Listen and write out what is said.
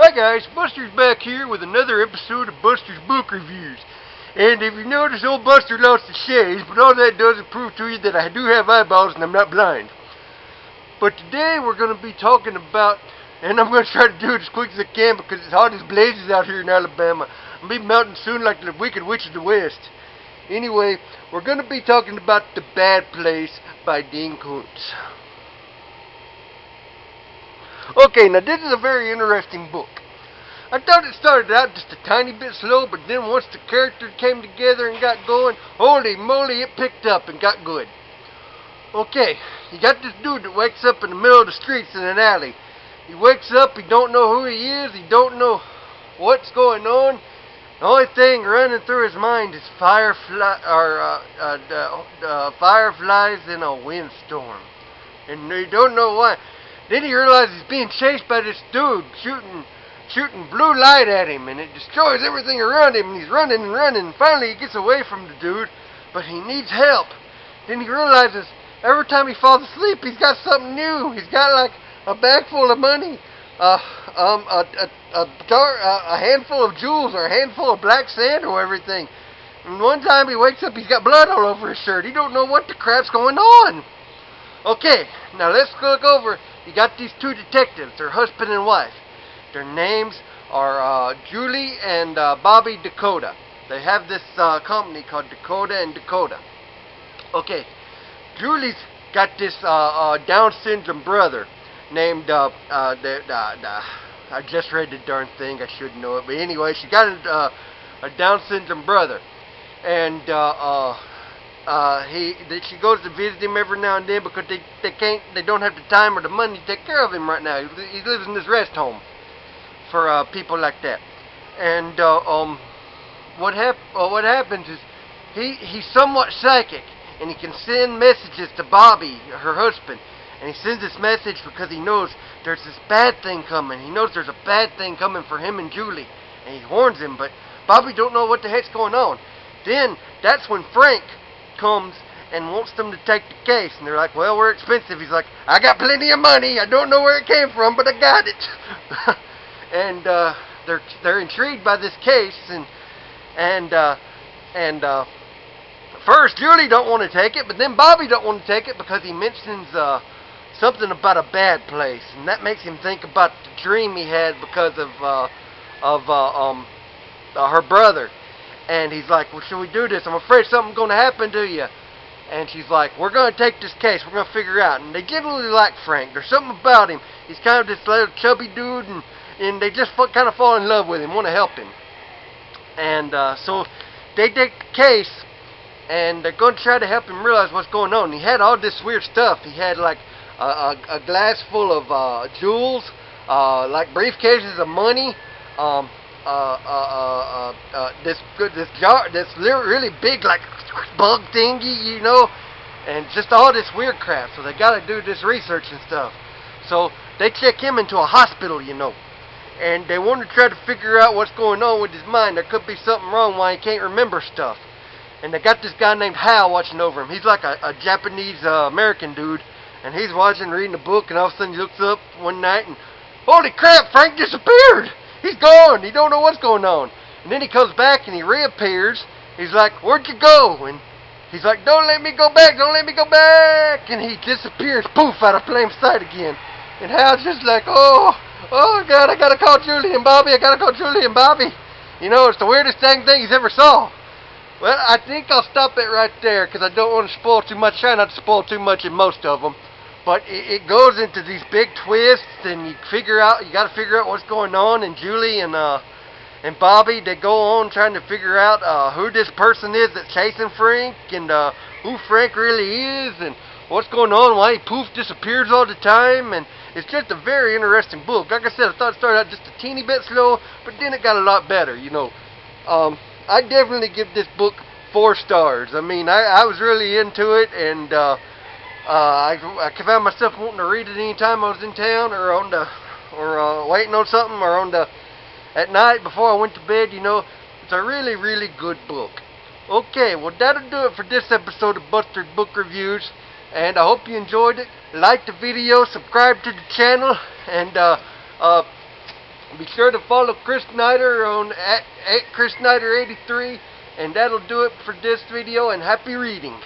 Hi guys, Buster's back here with another episode of Buster's Book Reviews. And if you notice, old Buster lost his shades, but all that does is prove to you that I do have eyeballs and I'm not blind. But today we're going to be talking about, and I'm going to try to do it as quick as I can because it's hot as blazes out here in Alabama. I'll be melting soon like the Wicked Witch of the West. Anyway, we're going to be talking about The Bad Place by Dean Koontz. Okay, now this is a very interesting book. I thought it started out just a tiny bit slow, but then once the characters came together and got going, holy moly, it picked up and got good. Okay, you got this dude that wakes up in the middle of the streets in an alley. He wakes up, he don't know who he is, he don't know what's going on. The only thing running through his mind is fireflies in a windstorm. And he don't know why. Then he realizes he's being chased by this dude shooting blue light at him, and it destroys everything around him, and he's running and running, and finally he gets away from the dude, but he needs help. Then he realizes every time he falls asleep, he's got something new. He's got like a bag full of money, a handful of jewels, or a handful of black sand or everything. And one time he wakes up, he's got blood all over his shirt. He don't know what the crap's going on. Okay, now let's look over. You got these two detectives, they're husband and wife. Their names are Julie and Bobby Dakota. They have this company called Dakota and Dakota. Okay, Julie's got this Down syndrome brother named, I just read the darn thing, I should know it. But anyway, she got a Down syndrome brother. And she goes to visit him every now and then because they don't have the time or the money to take care of him right now. He lives in this rest home for people like that. And what happens is he's somewhat psychic, and he can send messages to Bobby, her husband. And he sends this message because he knows there's this bad thing coming. He knows there's a bad thing coming for him and Julie, and he warns him. But Bobby don't know what the heck's going on. Then that's when Frank comes and wants them to take the case, and they're like, well, we're expensive. He's like, I got plenty of money, I don't know where it came from, but I got it. And they're intrigued by this case, and first Julie don't want to take it, but then Bobby don't want to take it because he mentions something about a bad place, and that makes him think about the dream he had because of her brother. And he's like, well, should we do this? I'm afraid something's going to happen to you. And she's like, we're going to take this case. We're going to figure it out. And they generally like Frank. There's something about him. He's kind of this little chubby dude, and they just kind of fall in love with him, want to help him. And so they take the case, and they're going to try to help him realize what's going on. He had all this weird stuff. He had like a glass full of jewels, like briefcases of money, this really big like bug thingy, you know, and just all this weird crap. So they got to do this research and stuff. So they check him into a hospital, you know, and they want to try to figure out what's going on with his mind. There could be something wrong why he can't remember stuff. And they got this guy named Hal watching over him. He's like a Japanese American dude, and he's watching, reading a book, and all of a sudden he looks up one night and, holy crap, Frank disappeared! He's gone. He don't know what's going on. And then he comes back and he reappears. He's like, where'd you go? And he's like, don't let me go back. Don't let me go back. And he disappears, poof, out of plain sight again. And Hal's just like, oh God, I got to call Julie and Bobby. I got to call Julie and Bobby. You know, it's the weirdest dang thing he's ever saw. Well, I think I'll stop it right there because I don't want to spoil too much. Try not to spoil too much in most of them. But it goes into these big twists, and you got to figure out what's going on. And Julie and Bobby, they go on trying to figure out who this person is that's chasing Frank, and who Frank really is, and what's going on, why he poof disappears all the time. And it's just a very interesting book. Like I said, I thought it started out just a teeny bit slow, but then it got a lot better, you know. I definitely give this book 4 stars. I mean, I was really into it, and I found myself wanting to read it any time I was in town, or waiting on something, or at night before I went to bed. You know, it's a really, really good book. Okay, well, that'll do it for this episode of Buster's Book Reviews, and I hope you enjoyed it. Like the video, subscribe to the channel, and Be sure to follow Chris Snider on at Chris Snider 83, and that'll do it for this video, and happy reading.